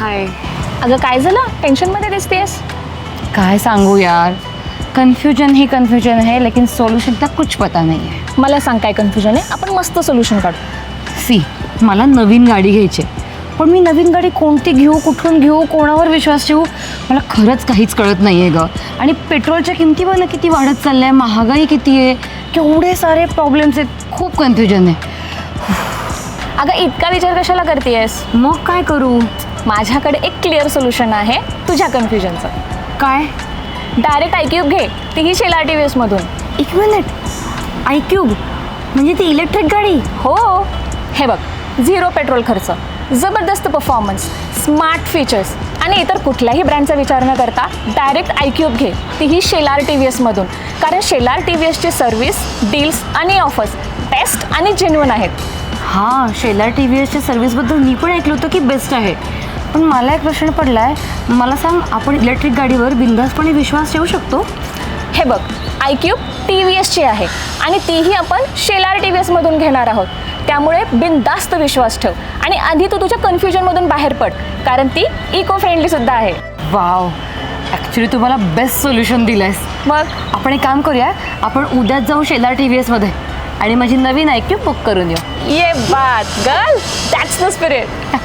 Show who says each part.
Speaker 1: हाय.
Speaker 2: अगं काय झालं, टेन्शनमध्ये दिसतेस?
Speaker 1: काय सांगू यार, कन्फ्यूजन ही कन्फ्यूजन है लेकिन सॉल्यूशन का कुछ पता नहीं है.
Speaker 2: मला सांग काय कन्फ्युजन आहे, आपण मस्त सोल्युशन काढू.
Speaker 1: सी, मला नवीन गाडी घ्यायची आहे. पण मी नवीन गाडी कोणती घेऊ, कुठून घेऊ, कोणावर विश्वास ठेवू, मला खरंच काहीच कळत नाही आहे गं. आणि पेट्रोलच्या किमती बघ ना किती वाढत चालल्या आहे, महागाई किती आहे, केवढे सारे प्रॉब्लेम्स आहेत, खूप कन्फ्युजन आहे.
Speaker 2: अगं इतका विचार कशाला करतेस?
Speaker 1: मग काय करू?
Speaker 2: माझ्याकडे एक क्लिअर सोल्युशन आहे तुझ्या कन्फ्युजनचं.
Speaker 1: काय?
Speaker 2: डायरेक्ट आयक्यूब घे, तीही शेलार TVS मधून.
Speaker 1: एक मिनिट, आयक्यूब म्हणजे ती इलेक्ट्रिक गाडी?
Speaker 2: हो, हे बघ, 0 पेट्रोल खर्च, जबरदस्त परफॉर्मन्स, स्मार्ट फीचर्स आणि इतर कुठल्याही ब्रँडचा विचार न करता डायरेक्ट आयक्यूब घे, तीही शेलार TVS मधून. कारण शेलार TVSची सर्व्हिस, डील्स आणि ऑफर्स बेस्ट आणि जेन्युइन आहेत.
Speaker 1: हां, शेलार TVSच्या सर्व्हिसबद्दल मी पण ऐकलं होतं की बेस्ट आहे. पण मला एक प्रश्न पडला आहे, मला सांग, आपण इलेक्ट्रिक गाडीवर बिनधास्तपणे विश्वास ठेवू शकतो?
Speaker 2: हे बघ, आयक्यूब TVSची आहे आणि तीही आपण शेलार TVS मधून घेणार आहोत. त्यामुळे बिनधास्त विश्वास ठेव आणि आधी तू तुझ्या कन्फ्युजनमधून बाहेर पड, कारण ती इको फ्रेंडली सुद्धा आहे.
Speaker 1: वाव, ॲक्च्युली तू मला बेस्ट सोल्युशन दिलं आहेस.
Speaker 2: मग
Speaker 1: आपण एक काम करूया, आपण उद्याच जाऊ शेलार TVSमध्ये आणि माझी नवीन आयक्यूब बुक करून येऊ.
Speaker 2: ये बात गर्ल, दॅट्स द स्पिरिट.